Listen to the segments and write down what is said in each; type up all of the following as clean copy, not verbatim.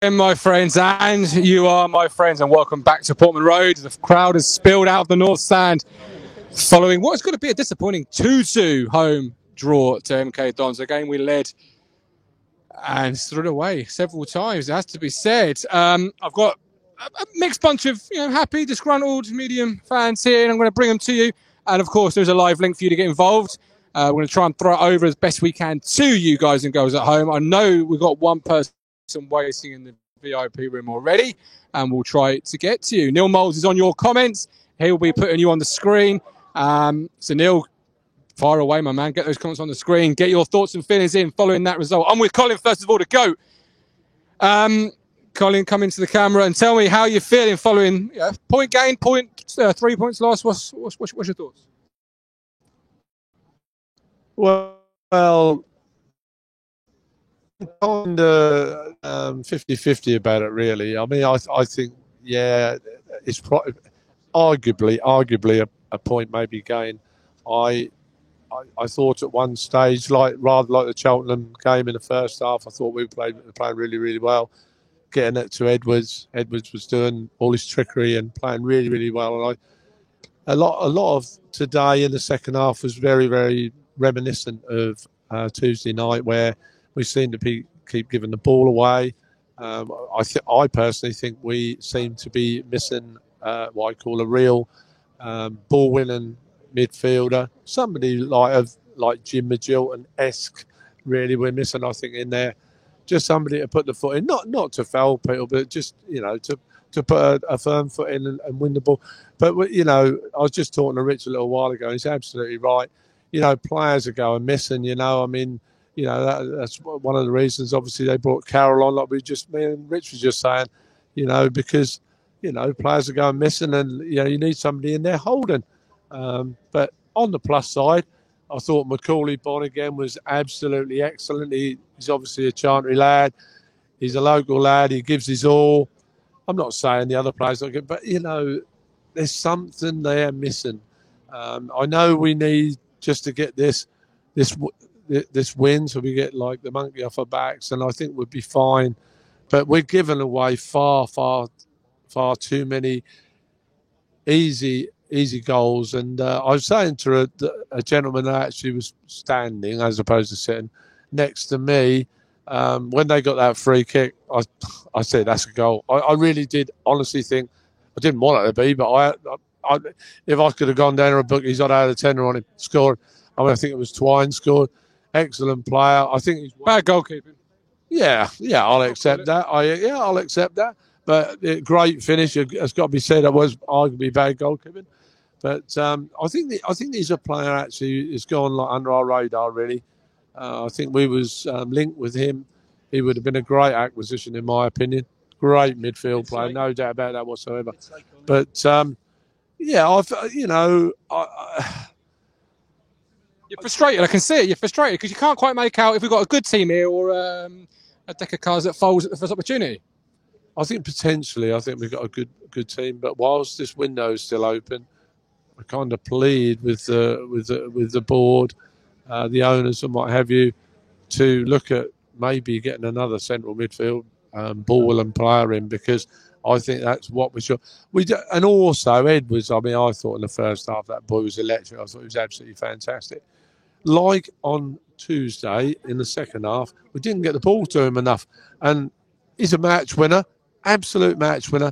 My friends, and you are my friends, and welcome back to Portman Road. The crowd has spilled out of the North Stand following what's going to be a disappointing 2-2 home draw to MK Dons. A game we led and threw it away several times, it has to be said. I've got a mixed bunch of happy, disgruntled, medium fans here, and I'm going to bring them to you. And of course, there's a live link for you to get involved. We're going to try and throw it over as best we can to you guys and girls at home. I know we've got one person waiting in the VIP room already, and we'll try to get to you. Neil Moles is on your comments. He'll be putting you on the screen. So Neil, fire away, my man. Get those comments on the screen. Get your thoughts and feelings in following that result. I'm with Colin, first of all, to go. Colin, come into the camera and tell me how you're feeling following point gain, 3 points lost. What's your thoughts? Well, kind of 50-50 about it, really. I mean, I think, it's arguably a point maybe gain. I thought at one stage, rather like the Cheltenham game in the first half, I thought we were playing really, really well. Getting it to Edwards. Edwards was doing all his trickery and playing really, really well. And a lot of today in the second half was very, very reminiscent of Tuesday night, where we seem to keep giving the ball away. I personally think we seem to be missing what I call a real ball-winning midfielder, somebody like Jim Magilton-esque. Really, we're missing, I think, in there. Just somebody to put the foot in, not to foul people, but just to put a firm foot in and win the ball. But I was just talking to Rich a little while ago. He's absolutely right. Players are going missing. I mean, that's one of the reasons. Obviously, they brought Carroll on, like me and Rich was just saying. Because players are going missing, and you need somebody in there holding. But on the plus side, I thought Macaulay Bonne again was absolutely excellent. He's obviously a Chantry lad. He's a local lad. He gives his all. I'm not saying the other players don't get, but there's something there missing. I know we need just to get this win, so we get like the monkey off our backs, and I think we'd be fine. But we're giving away far too many easy goals. And I was saying to a gentleman that actually was standing as opposed to sitting next to me, when they got that free kick, I said, that's a goal. I really did honestly think, I didn't want it to be, but if I could have gone down to a book, he's got out of 10 on him, scored. I think it was Twine scored. Excellent player. I think he's bad goalkeeping. Yeah, I'll accept that. I'll accept that. But great finish. It's got to be said. It was arguably bad goalkeeping. But I think he's a player actually who's gone like under our radar, really. I think we was linked with him. He would have been a great acquisition, in my opinion. Great midfield player, no doubt about that whatsoever. But you're frustrated. I can see it. You're frustrated because you can't quite make out if we've got a good team here or a deck of cards that folds at the first opportunity. I think potentially, we've got a good team. But whilst this window is still open, I kind of plead with the board, the owners and what have you, to look at maybe getting another central midfield ball and player in, because I think that's what we should. And also Edwards. I thought in the first half that boy was electric. I thought he was absolutely fantastic. Like on Tuesday in the second half, we didn't get the ball to him enough, and he's a match winner, absolute match winner.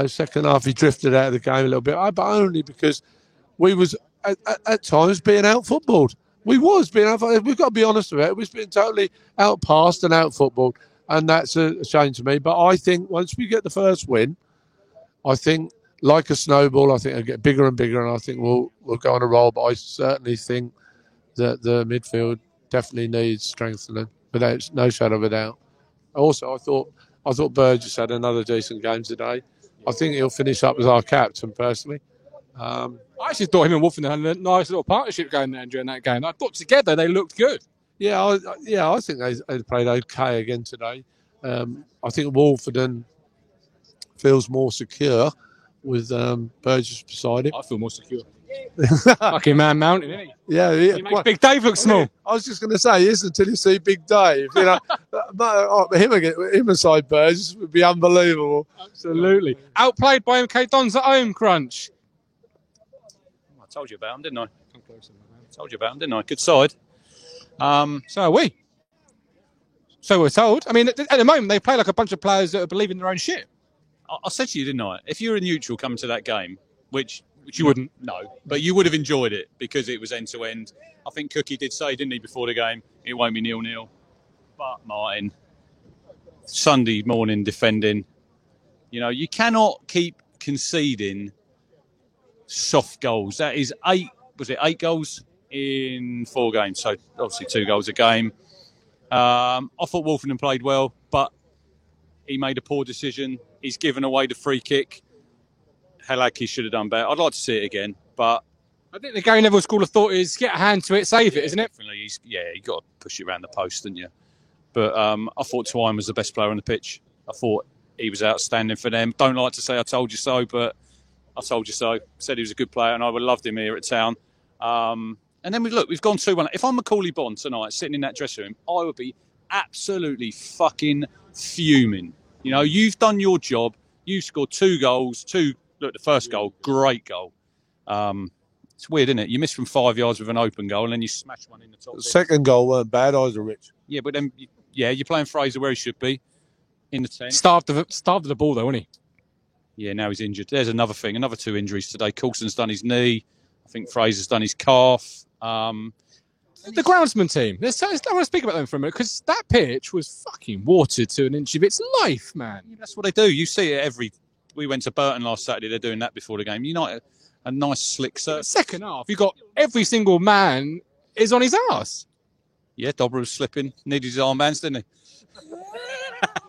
Second half he drifted out of the game a little bit, but only because we was at times being out footballed. We was being out. We've got to be honest about it. We've been totally outpassed and out footballed, and that's a shame to me. But I think once we get the first win, I think like a snowball, I think it'll get bigger and bigger, and I think we'll go on a roll. But I certainly think that the midfield definitely needs strengthening, without no shadow of a doubt. Also, I thought Burgess had another decent game today. I think he'll finish up as our captain, personally. I actually thought him and Wolfen had a nice little partnership going there during that game. I thought together they looked good. Yeah, I think they played okay again today. I think Wolfenden feels more secure with Burgess beside him. I feel more secure. Fucking man mountain, isn't he? Yeah, He makes Big Dave look small. I was just going to say, yes, until you see Big Dave. You know, him aside, Burge would be unbelievable. Absolutely. Outplayed by MK Dons at home, Crunch. I told you about him, didn't I? Told you about him, didn't I? Good side. So are we. So we're told. I mean, at the moment, they play like a bunch of players that believe in their own shit. I said to you, didn't I? If you're a neutral coming to that game, which You wouldn't. No, but you would have enjoyed it because it was end to end. I think Cookie did say, didn't he, before the game, it won't be 0-0. But Martin, Sunday morning defending, you cannot keep conceding soft goals. That is 8 goals in 4 games? So obviously 2 goals a game. I thought Wolfenden played well, but he made a poor decision. He's given away the free kick. Halaki should have done better. I'd like to see it again, but I think the Gary Neville school of thought is get a hand to it, save it, isn't it? Definitely. You got to push it around the post, didn't you? But I thought Twine was the best player on the pitch. I thought he was outstanding for them. Don't like to say I told you so, but I told you so. Said he was a good player, and I would have loved him here at Town. And then we've gone 2-1. If I'm Macaulay Bond tonight, sitting in that dressing room, I would be absolutely fucking fuming. You've done your job. You've scored 2 goals. Look, the first goal, great goal. It's weird, isn't it? You miss from 5 yards with an open goal, and then you smash one in the top. The second goal weren't bad either, Rich. Yeah, but then, you're playing Fraser where he should be, in the 10. Starved of the ball, though, wasn't he? Yeah, now he's injured. There's another thing, another 2 injuries today. Coulson's done his knee. I think Fraser's done his calf. The groundsman team. I want to speak about them for a minute because that pitch was fucking watered to an inch of its life, man. Yeah, that's what they do. You see it We went to Burton last Saturday. They're doing that before the game. United, a nice slick surf. Second half, you got every single man is on his arse. Yeah, Dobra was slipping. Needed his armbands, didn't he?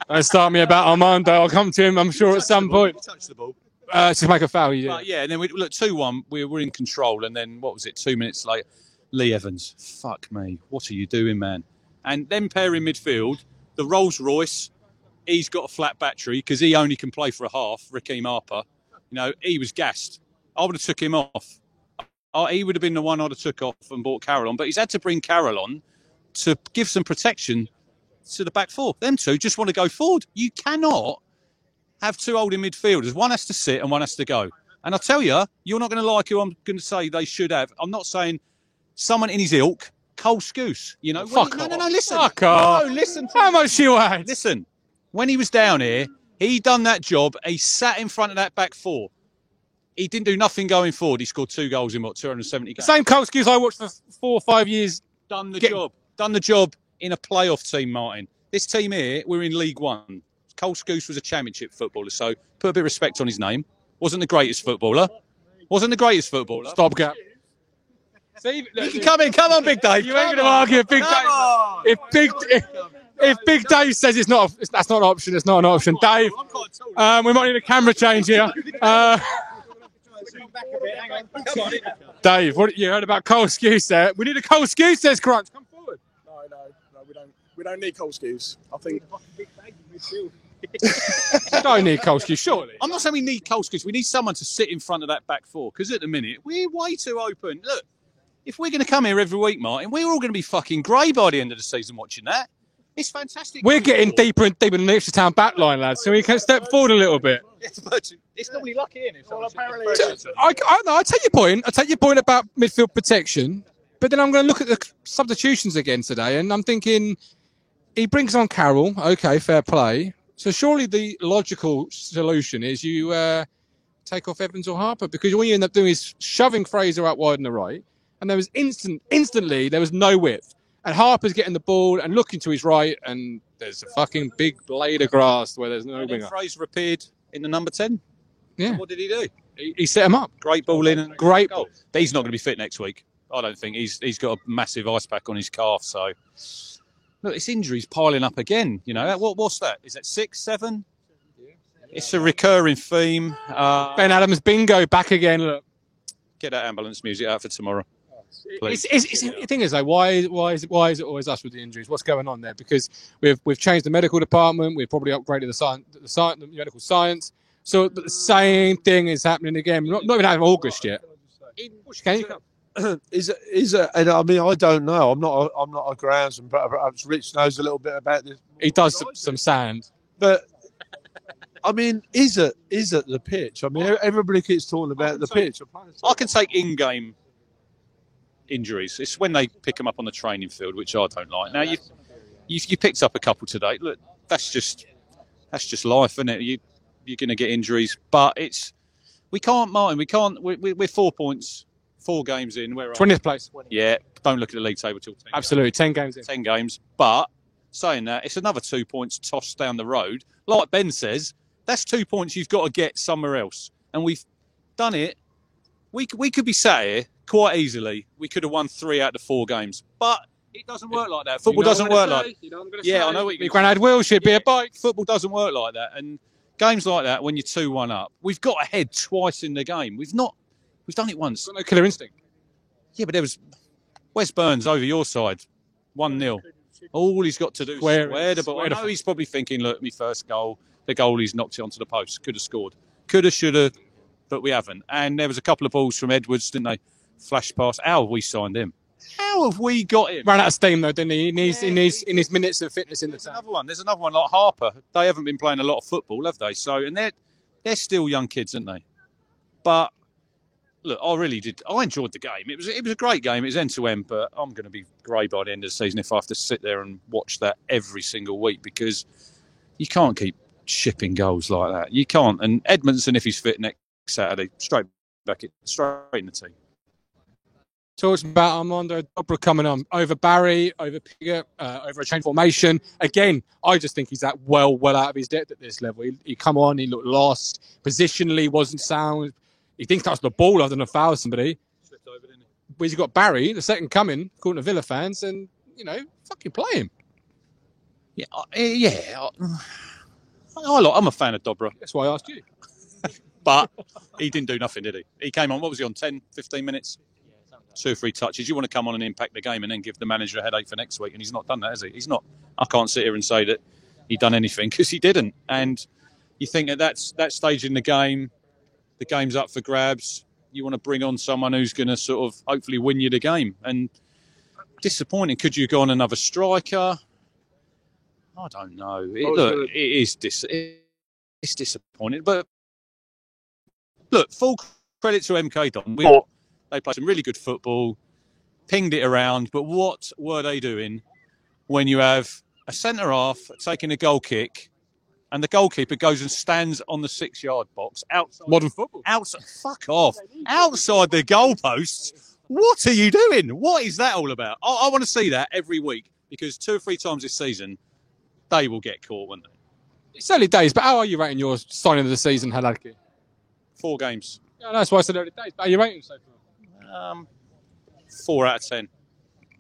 Don't start me about Armando. I'll come to him, I'm sure, at some point. Touch the ball. To make a foul, yeah. And then we look 2-1. We were in control, and then what was it? 2 minutes later, Lee Evans. Fuck me, what are you doing, man? And then pair in midfield, the Rolls Royce. He's got a flat battery because he only can play for a half. Raheem Harper, he was gassed. I would have took him off. He would have been the one I'd have took off and brought Carroll on. But he's had to bring Carroll on to give some protection to the back 4. Them 2 just want to go forward. You cannot have 2 holding midfielders. One has to sit and one has to go. And I tell you, you're not going to like who I'm going to say they should have. I'm not saying someone in his ilk. Cole Scouse. Fuck off. No, listen. Fuck off. No, listen. How much you had? Listen. When he was down here, he done that job. He sat in front of that back 4. He didn't do nothing going forward. He scored 2 goals in 270 games. Same Cole Scouse I watched for 4 or 5 years. Done the job in a playoff team, Martin. This team here, we're in League One. Cole Scouse was a championship footballer, so put a bit of respect on his name. Wasn't the greatest footballer. Stopgap. See, You can come in. Come on, Big Dave. You ain't going to argue with Big Dave. If Big Dave says that's not an option, it's not an option. Dave, we might need a camera change here. Dave, what you heard about Cole Scouse there? We need a Cole Scouse, says Crunch. Come forward. No, we don't need Cole Scouse. I think. Don't need Cole Scouse, surely. I'm not saying we need Cole Scouse. We need someone to sit in front of that back 4 because at the minute we're way too open. Look, if we're going to come here every week, Martin, we're all going to be fucking grey by the end of the season watching that. It's fantastic. We're getting deeper and deeper in the Ipswich Town back line, lads, so we can step forward a little bit. It's normally lucky, isn't it? Well, apparently. I take your point. I take your point about midfield protection, but then I'm going to look at the substitutions again today, and I'm thinking he brings on Carroll. Okay, fair play. So surely the logical solution is you take off Evans or Harper, because all you end up doing is shoving Fraser out wide on the right, and there was instantly there was no width. And Harper's getting the ball and looking to his right, and there's a fucking big blade of grass where there's no winger. Fraser appeared in the number 10. Yeah. So what did he do? He set him up. Great ball in. And Great goal. But he's not going to be fit next week. I don't think. He's got a massive ice pack on his calf. So, look, this injury's piling up again. What's that? Is that 6, 7? It's a recurring theme. Ben Adams bingo back again. Look. Get that ambulance music out for tomorrow. The thing is, though, why is it always us with the injuries? What's going on there? Because we've changed the medical department. We've probably upgraded the medical science. So the same thing is happening again. Not even out of August yet. Is it? And I mean, I don't know. I'm not a groundsman, but perhaps Rich knows a little bit about this. He does some sand. But I mean, is it the pitch? I mean, everybody keeps talking about the pitch. I can take in-game injuries. It's when they pick them up on the training field, which I don't like. Now you picked up a couple today. Look, that's just life, isn't it? You're going to get injuries, but we can't, Martin. We can't. We're 4 points. 4 games in. We're 20th place. Yeah, don't look at the league table till 10 Absolutely, games. 10 games in. 10 games. But saying that, it's another 2 points tossed down the road. Like Ben says, that's 2 points you've got to get somewhere else. And we've done it. We could be sat here quite easily. We could have won 3 out of 4 games. But it doesn't work like that. Football doesn't work like that. Yeah, I know what you're going to say. Will should be a bike. Football doesn't work like that. And games like that, when you're 2-1 up, we've got ahead twice in the game. We've done it once. Got no killer instinct. Yeah, but there was Wes Burns over your side, 1-0. All he's got to do is square the ball. I know he's probably thinking, look, my first goal, the goalie's knocked it onto the post. Could have scored. Could have, should have, but we haven't. And there was a couple of balls from Edwards, didn't they? Flash past. How have we signed him? How have we got him? Ran out of steam, though, didn't he? In his minutes of fitness in the town. There's another one like Harper. They haven't been playing a lot of football, have they? So, and they're still young kids, aren't they? But look, I really did. I enjoyed the game. It was a great game. It was end to end, but I'm going to be grey by the end of the season if I have to sit there and watch that every single week, because you can't keep shipping goals like that. You can't. And Edmondson, if he's fit next Saturday, straight in the team. Talks about Armando Dobra coming on over Barry, over Pigott, over a chain formation. Again, I just think he's that well out of his depth at this level. He come on, he looked lost. Positionally, wasn't sound. He thinks that's the ball other than a foul somebody. Slipped over, didn't he? Where's he got Barry, the second coming, according to Villa fans, and, fucking play him. Yeah. I'm a fan of Dobra. That's why I asked you. But he didn't do nothing, did he? He came on, what was he on, 10, 15 minutes? 2 or 3 touches. You want to come on and impact the game and then give the manager a headache for next week, and he's not done that, has he? He's not. I can't sit here and say that he done anything, because he didn't. And you think at that stage in the game's up for grabs. You want to bring on someone who's going to sort of hopefully win you the game. And disappointing. Could you go on another striker? I don't know. It's disappointing. But look, full credit to MK Don. They played some really good football, pinged it around. But what were they doing when you have a centre-half taking a goal kick and the goalkeeper goes and stands on the 6-yard box outside modern football? Fuck off. Outside the goalposts. What are you doing? What is that all about? I want to see that every week, because 2 or 3 times this season, they will get caught, won't they? It's early days, but how are you rating your signing of the season, Haladki? 4 games. Yeah, that's why I said early days. But how are you rating so far? 4 out of 10.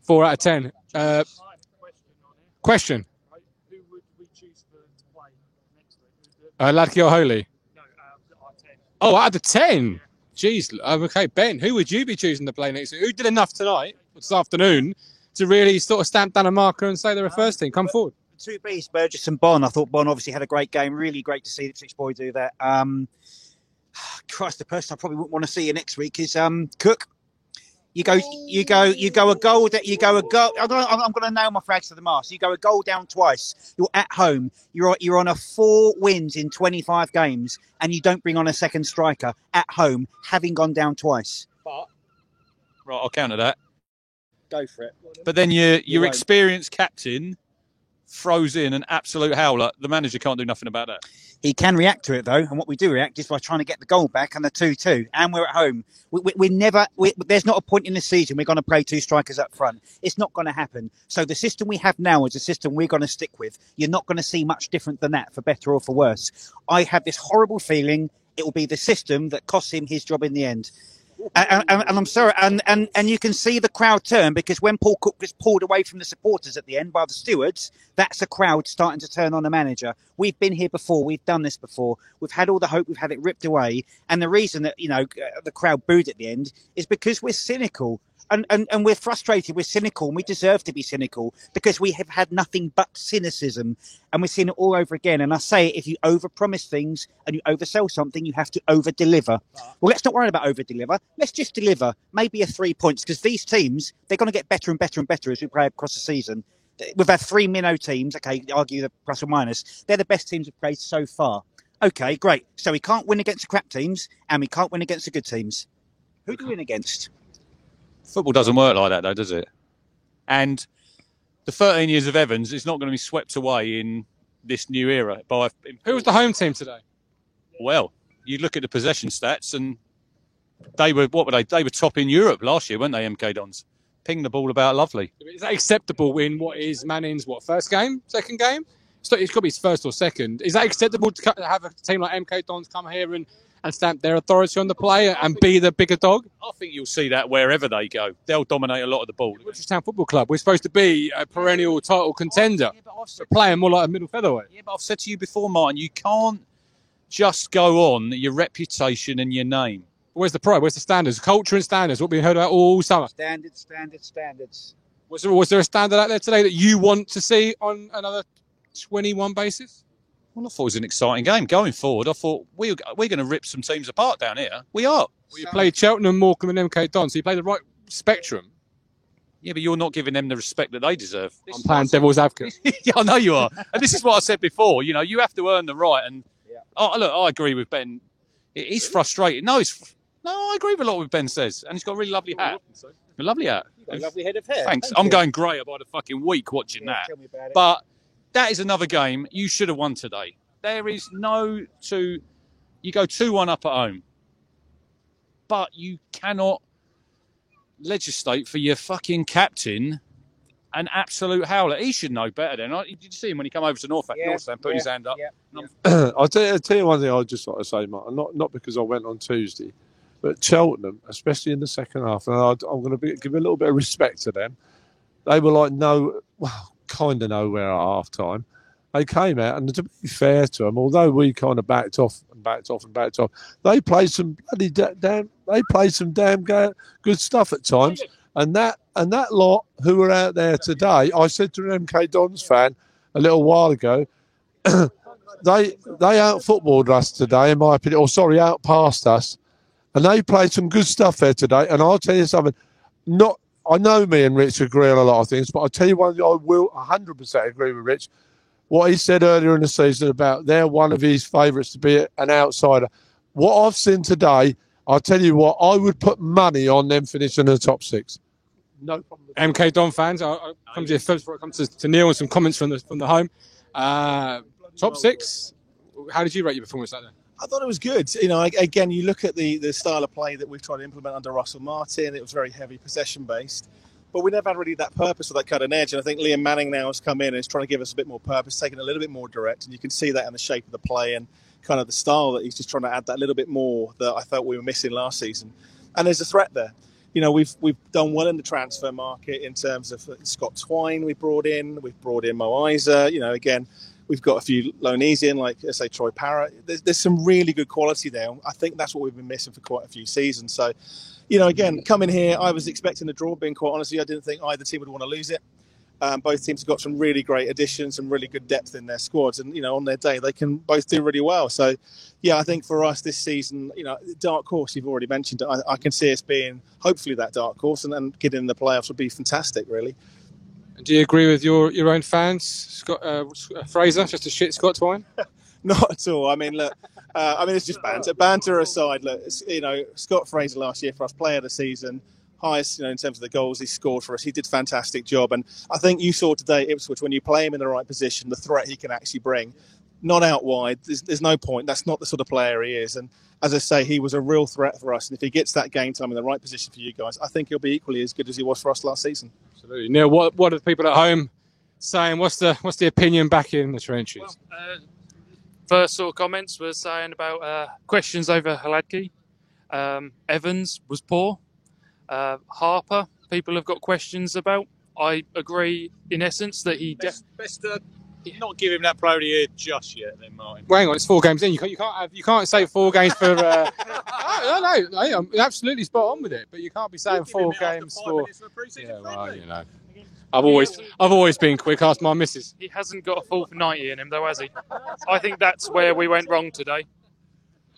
4 out of 10. Question. Who would we choose to play next week? Ladky or Holy? No, out of 10. Oh, out of 10? Jeez. Okay, Ben, who would you be choosing to play next week? Who did enough tonight, this afternoon, to really sort of stamp down a marker and say they're a first team? Come forward. 2 Bs, Burgess and Bon. I thought Bon obviously had a great game. Really great to see the Ipswich boy do that. Christ, the person I probably wouldn't want to see you next week is Cook. You go a goal. I'm going to nail my flags to the mast. You go a goal down twice. You're at home. You're on a 4 wins in 25 games, and you don't bring on a second striker at home, having gone down twice. Right, I'll counter that. Go for it. But then your experienced captain throws in an absolute howler. The manager can't do nothing about that. He can react to it, though, and what we do react is by trying to get the goal back and the 2-2, and we're at home. There's not a point in the season we're going to play 2 strikers up front. It's not going to happen. So the system we have now is a system we're going to stick with. You're not going to see much different than that, for better or for worse. I have this horrible feeling it will be the system that costs him his job in the end. And I'm sorry, and you can see the crowd turn, because when Paul Cook was pulled away from the supporters at the end by the stewards, that's a crowd starting to turn on the manager. We've been here before, we've done this before, we've had all the hope, we've had it ripped away, and the reason that the crowd booed at the end is because we're cynical. And we're frustrated, we're cynical, and we deserve to be cynical because we have had nothing but cynicism, and we're seeing it all over again. And I say, if you overpromise things and you oversell something, you have to over-deliver. Well, let's not worry about over-deliver. Let's just deliver maybe a 3 points, because these teams, they're going to get better and better and better as we play across the season. We've had 3 minnow teams, okay, argue the plus or minus. They're the best teams we've played so far. Okay, great. So we can't win against the crap teams, and we can't win against the good teams. Who do we win against? Football doesn't work like that, though, does it? And the 13 years of Evans is not going to be swept away in this new era. Who was the home team today? Well, you look at the possession stats, and they were They were top in Europe last year, weren't they? MK Dons pinged the ball about lovely. Is that acceptable in what is Manning's first game, second game? It's got to be his first or second. Is that acceptable to have a team like MK Dons come here and stamp their authority on the play and be the bigger dog? I think you'll see that wherever they go. They'll dominate a lot of the ball. Richardstown Football Club, we're supposed to be a perennial title contender. Yeah, but We're playing more like a middle featherweight. Yeah, but I've said to you before, Martin, you can't just go on your reputation and your name. Where's the pride? Where's the standards? Culture and standards, what we heard about all summer. Standards. Was there a standard out there today that you want to see on another 21 basis? Well, I thought it was an exciting game. Going forward, I thought we're going to rip some teams apart down here. We are. Well, you played Cheltenham, Morecambe and MK Dons, so you played the right spectrum. Yeah, but you're not giving them the respect that they deserve. I'm playing devil's advocate. Yeah, I know you are. And this is what I said before. You know, you have to earn the right. And look, I agree with Ben. He's frustrated. No, I agree with a lot what Ben says. And he's got a really lovely hat. A lovely hat. You've got a lovely head of hair. Thanks. Thank I'm you. going grey by the fucking week watching that. Tell me about it. But that is another game you should have won today. There is no two. You go 2-1 up at home, but you cannot legislate for your fucking captain an absolute howler. He should know better than. Did you see him when he came over to North Stand, put his hand up? Yeah. I'll tell you one thing I'd just like to say, Martin, not because I went on Tuesday, but Cheltenham, especially in the second half, and I'm going to give a little bit of respect to them. They were like kind of nowhere at half time. They came out, and to be fair to them, although we kind of backed off, they played some damn good stuff at times. And that lot who were out there today, I said to an MK Dons fan a little while ago, they out-footballed us today, in my opinion, out-passed us. And they played some good stuff there today. And I'll tell you something, I know me and Rich agree on a lot of things, but I'll tell you one thing, I will 100% agree with Rich. What he said earlier in the season about they're one of his favourites to be an outsider. What I've seen today, I'll tell you what, I would put money on them finishing in the top 6. No problem. MK Don fans, I'll come to you first before it comes to Neil and some comments from the home. Top 6, how did you rate your performance out there? I thought it was good. You know, again, you look at the style of play that we've tried to implement under Russell Martin. It was very heavy possession based, but we never had really that purpose or that cutting edge. And I think Liam Manning now has come in and is trying to give us a bit more purpose, taking a little bit more direct. And you can see that in the shape of the play and kind of the style that he's just trying to add that little bit more that I felt we were missing last season. And there's a threat there. You know, we've done well in the transfer market in terms of Scott Twine we've brought in Mo Isa. You know, again, we've got a few loanees in, like, say, Troy Parrott. There's some really good quality there. I think that's what we've been missing for quite a few seasons. So, you know, again, coming here, I was expecting a draw, being quite honest with you. I didn't think either team would want to lose it. Both teams have got some really great additions, some really good depth in their squads. And, you know, on their day, they can both do really well. So, yeah, I think for us this season, you know, dark horse, you've already mentioned it. I can see us being hopefully that dark horse and getting in the playoffs would be fantastic, really. Do you agree with your own fans, Scott Fraser, just to shit Scott Twine? Not at all. I mean, look, it's just banter. Banter aside, look, you know, Scott Fraser last year for us, player of the season, highest, you know, in terms of the goals he scored for us. He did a fantastic job. And I think you saw today at Ipswich, when you play him in the right position, the threat he can actually bring. Not out wide. There's no point. That's not the sort of player he is. And as I say, he was a real threat for us. And if he gets that game time in the right position for you guys, I think he'll be equally as good as he was for us last season. Absolutely. Neil, what are the people at home saying? What's the opinion back in the trenches? Well, first sort of comments were saying about questions over Hladky. Evans was poor. Harper, people have got questions about. I agree, in essence, that he... Best Not give him that player of the year just yet, then, Martin. Well, hang on, it's 4 games in. You can't say 4 games for. No, I'm absolutely spot on with it. But you can't be saying 4 games for. Yeah, well, you know, I've always been quick. Ask my missus. He hasn't got a full 90 in him, though, has he? I think that's where we went wrong today.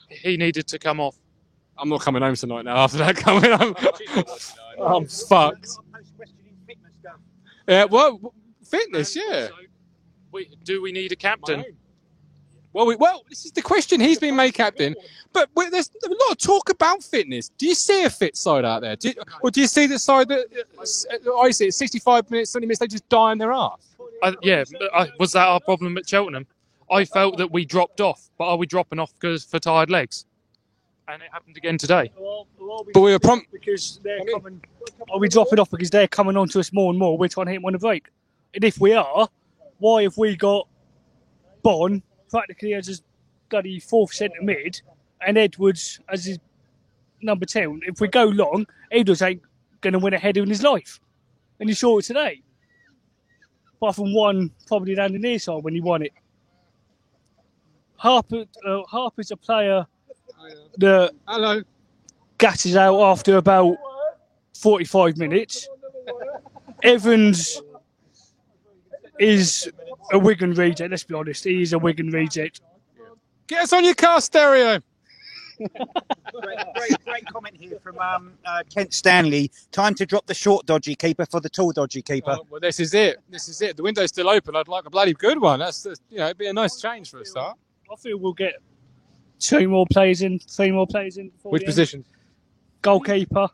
He needed to come off. I'm not coming home tonight now. After that coming, I'm fucked. Yeah, well, fitness, yeah. Do we need a captain? Well, this is the question. He's been made captain, but there's a lot of talk about fitness. Do you see a fit side out there, or do you see the side that I see? 65 minutes, 70 minutes, they just die on their ass? Was that our problem at Cheltenham? I felt that we dropped off, but are we dropping off for tired legs? And it happened again today. But we were prompt because they're coming. Are we dropping off because they're coming on to us more and more? We're trying to hit them on the break. And if we are, why have we got Bon practically as his bloody 4th centre mid and Edwards as his number 10? If we go long, Edwards ain't going to win a header in his life. And he saw it today. Apart from one probably down the near side when he won it. Harper's a player that gasses out after about 45 minutes. Evans is a Wigan reject, let's be honest. He is a Wigan reject. Get us on your car stereo. Great comment here from Kent Stanley. Time to drop the short dodgy keeper for the tall dodgy keeper. Well, this is it. The window's still open. I'd like a bloody good one. It'd be a nice change for a start. I feel we'll get 2 more players in, 3 more players in. Which position? Goalkeeper.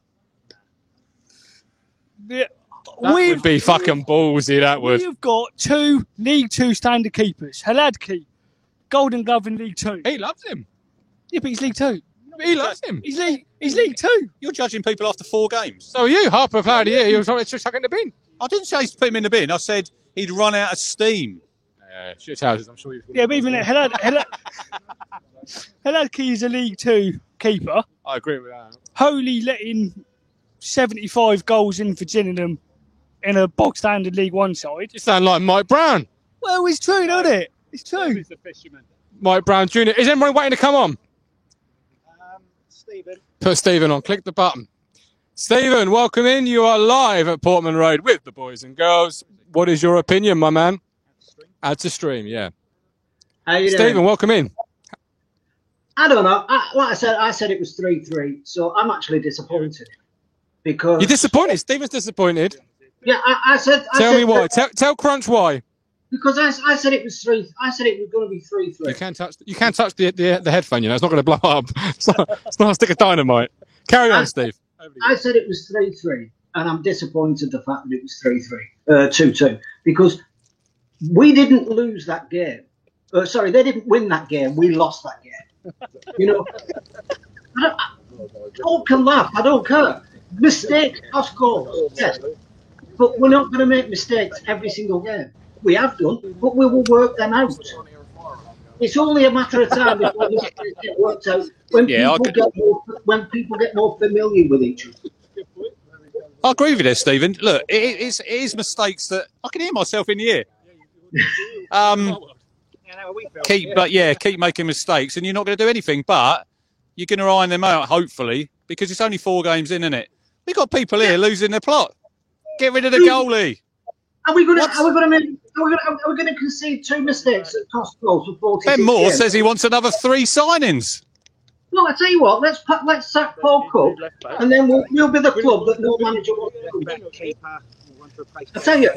That would be fucking ballsy, that would. We've got 2 League 2 standard keepers. Haladki, Golden Glove in League 2. He loves him. Yeah, but he's League 2. He loves him. He's League 2. You're judging people after 4 games. So are you, Harper, player of the year. You were just chucking in the bin. I didn't say put him in the bin. I said he'd run out of steam. Shit houses, I'm sure. Yeah, but even Haladki is a League 2 keeper. I agree with that. Holy letting 75 goals in for Gillingham in a bog standard League 1 side. You sound like Mike Brown. Well, it's true, isn't it? It's true. He's the fisherman. Mike Brown Jr. Is everyone waiting to come on? Stephen. Put Stephen on. Click the button. Stephen, welcome in. You are live at Portman Road with the boys and girls. What is your opinion, my man? Add to stream, yeah. How you Stephen, doing? welcome in. I don't know. Like I said it was 3-3, so I'm actually disappointed because You're disappointed. Stephen's disappointed. yeah, I said. Tell me why. Tell Crunch why. Because I said it was 3. I said it was going to be 3-3. You can't touch the headphone. You know, it's not going to blow up. It's not a stick of dynamite. Carry on, Steve. I said it was 3-3, and I'm disappointed the fact that it was 2-2 because we didn't lose that game. Sorry, they didn't win that game. We lost that game. You know, all can laugh. I don't care. Mistakes cost goals, yes, but we're not going to make mistakes every single game. We have done, but we will work them out. It's only a matter of time before this get worked out when people get more familiar with each other. I agree with you, Stephen. Look, it is mistakes that I can hear myself in the ear. Keep making mistakes, and you're not going to do anything. But you're going to iron them out, hopefully, because it's only 4 games in, isn't it? We've got people here losing their plot. Get rid of the goalie. Are we going to concede 2 mistakes that cost goals for 40? Ben Moore says he wants another 3 signings. Well, I tell you what, let's sack Paul Cook, and then we'll be the club that no manager wants to. I tell you,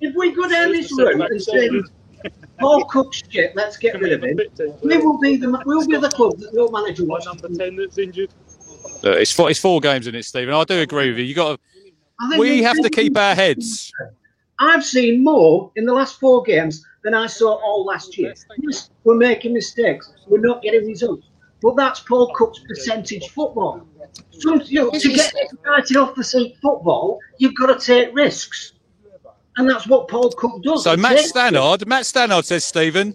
if we go down this route and say Paul Cook's shit, let's get rid of him, we'll be the club that no manager wants. Number 10 that's injured. Look, it's 4 games in it, Stephen. I do agree with you. We have to keep our heads. I've seen more in the last 4 games than I saw all last year. Yes, we're making mistakes. We're not getting results. But that's Paul Cook's percentage football. To get excited off the seat football, you've got to take risks. And that's what Paul Cook does. So Matt Stannard says, Stephen,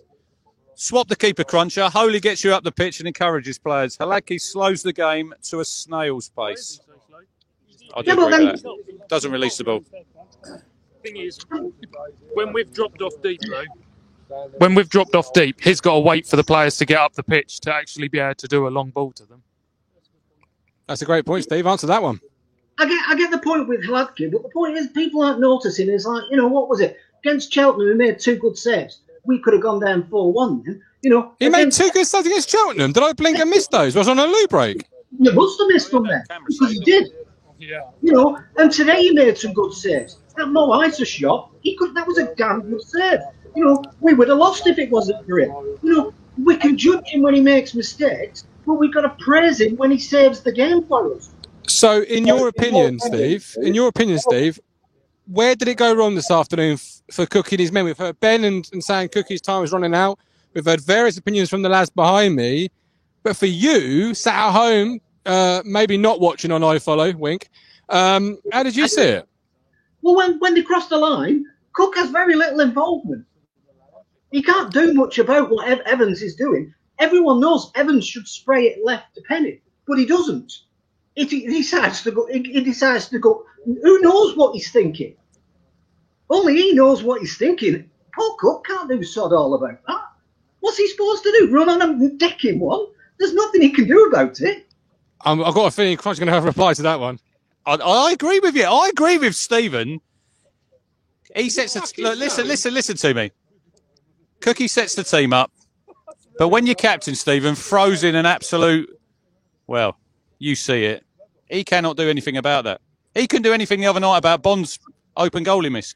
swap the keeper cruncher. Holy gets you up the pitch and encourages players. Haladki slows the game to a snail's pace. I do agree with that. Doesn't release the ball. thing is, when we've dropped off deep, though, he's got to wait for the players to get up the pitch to actually be able to do a long ball to them. That's a great point, Steve. Answer that one. I get the point with Hladky, but the point is people aren't noticing. It's like, what was it? Against Cheltenham, we made 2 good saves. We could have gone down 4-1 then. He made 2 good saves against Cheltenham. Did I blink and miss those? Was on a loo break? You must have missed them there, because he did. Yeah. And today he made some good saves. That Mo Isa shot, that was a damn good save. We would have lost if it wasn't for him. We can judge him when he makes mistakes, but we've got to praise him when he saves the game for us. So, in your opinion, Steve, where did it go wrong this afternoon for Cookie and his men? We've heard Ben and saying Cookie's time is running out. We've heard various opinions from the lads behind me. But for you, sat at home, maybe not watching on iFollow, wink, how did you see it? Well, when they cross the line, Cook has very little involvement. He can't do much about what Evans is doing. Everyone knows Evans should spray it left to Penny, but he doesn't. He decides to go. He decides to go. Who knows what he's thinking? Only he knows what he's thinking. Paul Cook can't do sod all about that. What's he supposed to do? Run on and deck him one? There's nothing he can do about it. I've got a feeling Crunch's going to have a reply to that one. I agree with you. I agree with Stephen. He sets listen to me. Cookie sets the team up, but when your captain, Stephen, throws in an absolute, well, you see it, he cannot do anything about that. He couldn't do anything the other night about Bond's open goal he missed.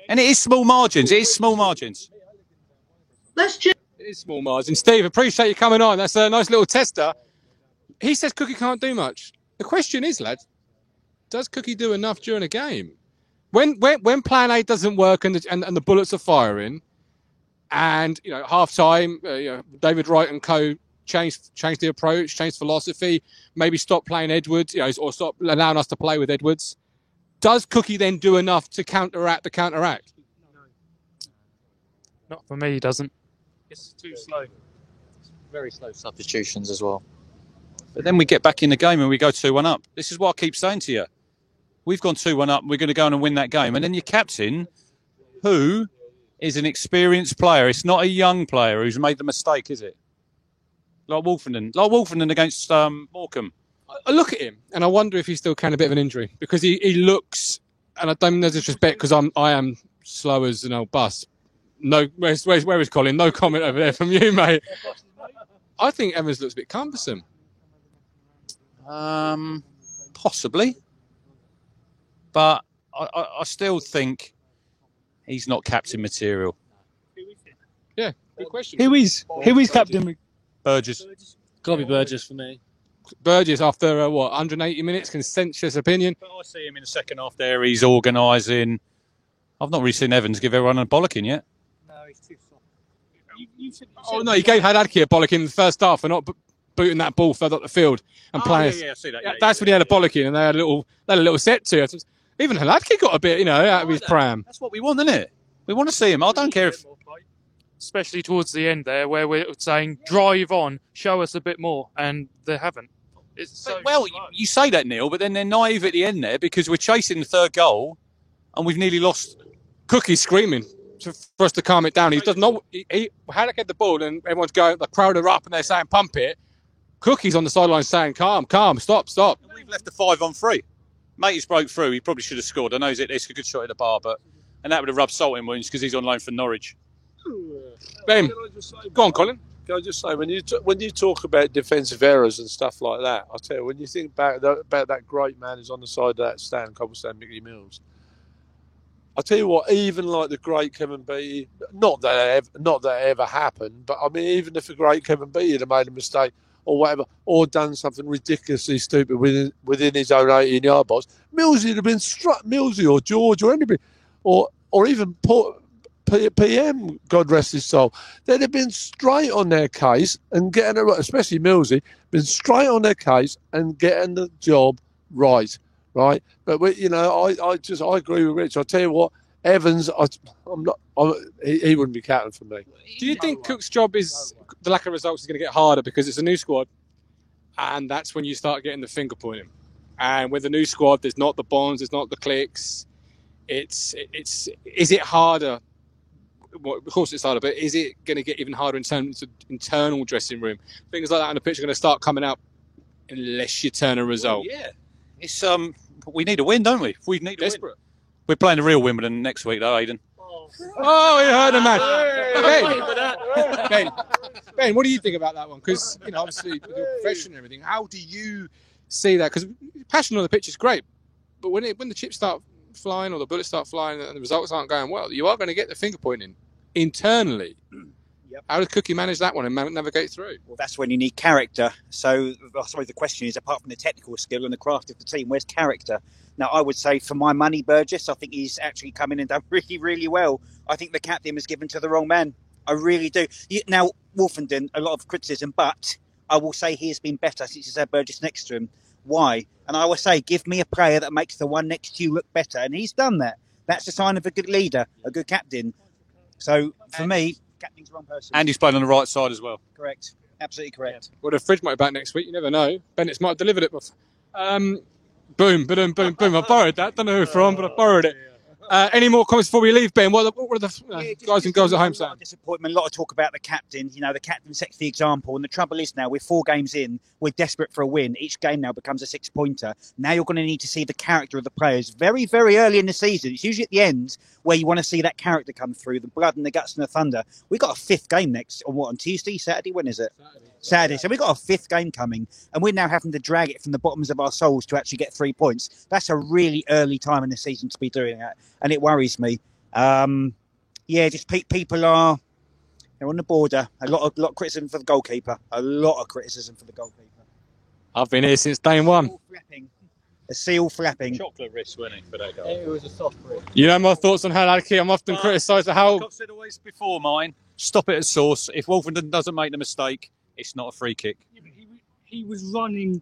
And it is small margins. It is small margins. Let's check. It is small margins. Steve, appreciate you coming on. That's a nice little tester. He says Cookie can't do much. The question is, lads, does Cookie do enough during a game? When plan A doesn't work and the bullets are firing, and half time, David Wright and co change the approach, change philosophy, maybe stop playing Edwards, or stop allowing us to play with Edwards. Does Cookie then do enough to counteract the counteract? Not for me, he doesn't. It's too slow. Very slow substitutions as well. But then we get back in the game and we go 2-1 up. This is what I keep saying to you. We've gone 2-1 up. We're going to go on and win that game. And then your captain, who is an experienced player. It's not a young player who's made the mistake, is it? Like Wolfenden against Morecambe. I look at him and I wonder if he still can a bit of an injury, because he looks, and I don't mean no disrespect because I am slow as an old bus. No, where is Colin? No comment over there from you, mate. I think Evans looks a bit cumbersome. Possibly, but I still think he's not captain material. Yeah, good question. Who is captain? Burgess. Gotta be Burgess for me. Burgess, after 180 minutes, consensus opinion. But I see him in the second half there. He's organising. I've not really seen Evans give everyone a bollocking yet. No, he's too soft. Oh no, he gave Hladky a bollocking in the first half for not booting that ball further up the field and playing. Yeah, I see that. That's when he had a bollocking and they had a little set to it. Even Hladky got a bit, out of his pram. That's what we want, isn't it? We want to see him. I don't care if. Especially towards the end there, where we're saying drive on, show us a bit more, and they haven't. You say that, Neil, but then they're naive at the end there because we're chasing the third goal and we've nearly lost. Cookie's screaming for us to calm it down. He does not. He had to get the ball, and everyone's going. The crowd are up, and they're saying, "Pump it." Cookie's on the sideline saying, "Calm, stop." And we've left a 5-on-3. Mate's broke through. He probably should have scored. I know it's a good shot at the bar, and that would have rubbed salt in wounds because he's on loan for Norwich. Ben, go on, Colin. Can I just say, when you talk about defensive errors and stuff like that, I tell you, when you think about that great man who's on the side of that stand, Cobblestone, Mickey Mills, I tell you what, even like the great Kevin Beattie, not that it ever happened, but I mean, even if the great Kevin Beattie had made a mistake or whatever, or done something ridiculously stupid within his own 18-yard box, Millsy would have been struck, Millsy or George or anybody, or even PM, God rest his soul, they'd have been straight on their case and getting it right, especially Millsy, been straight on their case and getting the job right. But I agree with Rich. I tell you what, Evans, he wouldn't be captain for me. Do you think Cook's job is the lack of results is going to get harder because it's a new squad, and that's when you start getting the finger pointing? And with the new squad, there's not the bonds, there's not the clicks. is it harder? Well, of course it's harder, but is it going to get even harder in terms of internal dressing room? Things like that on the pitch are going to start coming up unless you turn a result. Yeah, it's we need a win, don't we? We need a win. Desperate. We're playing the real Wimbledon next week, though, Aidan. Oh, you heard the man. Ben, what do you think about that one? Because, obviously, with your profession and everything, how do you see that? Because passion on the pitch is great, but when the chips start flying or the bullets start flying and the results aren't going well, you are going to get the finger pointing internally. Yep. How does Cookie manage that one and navigate through? Well, that's when you need character. So I suppose the question is, apart from the technical skill and the craft of the team, where's character? Now, I would say, for my money, Burgess, I think he's actually come in and done really, really well. I think the captain was given to the wrong man. I really do. Now, Wolfenden, a lot of criticism, but I will say he has been better since he's had Burgess next to him. Why? And I will say, give me a player that makes the one next to you look better. And he's done that. That's a sign of a good leader, a good captain. So, for me, captain's the wrong person. And he's playing on the right side as well. Correct. Absolutely correct. Well, the fridge might be back next week. You never know. Bennett's might have delivered it. Boom, boom, boom, boom. I borrowed that. Don't know who from, but I borrowed it. Any more comments before we leave, Ben? What are the guys and girls at home saying? Disappointment. A lot of talk about the captain. The captain sets the example. And the trouble is now, we're 4 games in, we're desperate for a win. Each game now becomes a 6-pointer. Now you're going to need to see the character of the players very, very early in the season. It's usually at the end where you want to see that character come through, the blood and the guts and the thunder. We've got a 5th game next, on Tuesday, Saturday? When is it? Saturday. So we've got a 5th game coming, and we're now having to drag it from the bottoms of our souls to actually get 3 points. That's a really early time in the season to be doing that, and it worries me. Just people are they're on the border. A lot of criticism for the goalkeeper. A lot of criticism for the goalkeeper. I've been here since day one. A seal flapping. Chocolate wrist, wasn't it, for that goal? It was a soft wrist. You know my thoughts on Haladki. I'm often criticised for how. I've said always before mine. Stop it at source. If Wolfenden doesn't make the mistake, it's not a free kick. He was running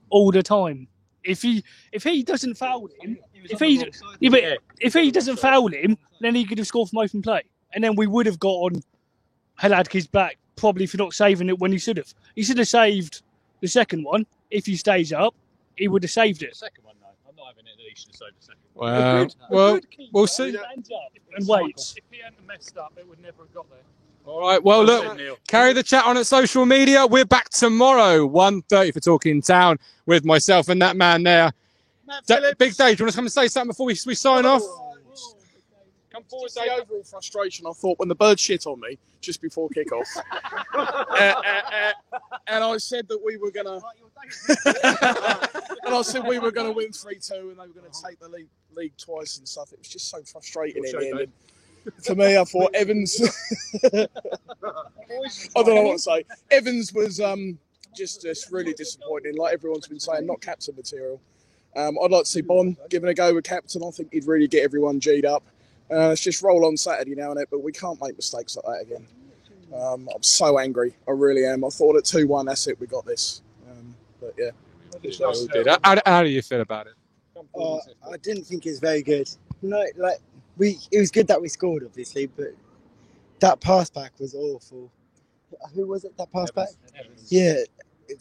all the time. If he doesn't foul him, if he doesn't foul him, then he could have scored from open play, and then we would have got on Haladki's back probably for not saving it when he should have. He should have saved the second one. If he stays up, he would have saved it. The second one, no, I'm not having it that he should have saved the second one. Well, we'll see. And waits. If he hadn't messed up, it would never have got there. All right. Well, look, carry the chat on at social media. We're back tomorrow, 1:30 for Talking Town with myself and that man there. Big Dave, do you want to come and say something before we sign off? Come forward, the overall frustration I thought when the bird shit on me just before kick-off. And I said that we were going to... and I said we were going to win 3-2 and they were going to take the league twice and stuff. It was just so frustrating in the end. To me, I thought Evans... I don't know what to say. Evans was just really disappointing, like everyone's been saying, not captain material. I'd like to see Bon given a go with captain. I think he'd really get everyone G'd up. Let's just roll on Saturday now and that, but we can't make mistakes like that again. I'm so angry. I really am. I thought at 2-1, that's it, we got this. But yeah. How do you feel about it? I didn't think it was very good. It was good that we scored, obviously, but that pass back was awful. Who was it? That pass back? Yeah,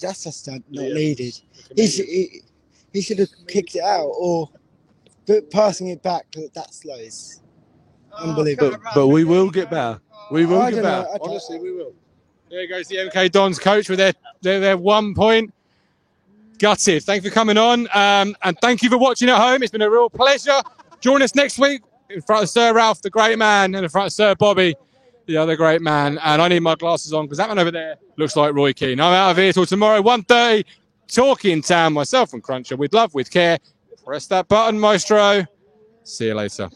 that's just not needed. He should have kicked it out, but passing it back that slow is unbelievable. But we will get better. We will get better. Honestly, we will. There goes the MK Dons coach with their 1 point. Gutted. Thank you for coming on, and thank you for watching at home. It's been a real pleasure. Join us next week in front of Sir Ralph, the great man, and in front of Sir Bobby, the other great man. And I need my glasses on because that man over there looks like Roy Keane. I'm out of here till tomorrow, 1:30. Talking Town, myself and Cruncher, with love, with care. Press that button, Maestro. See you later.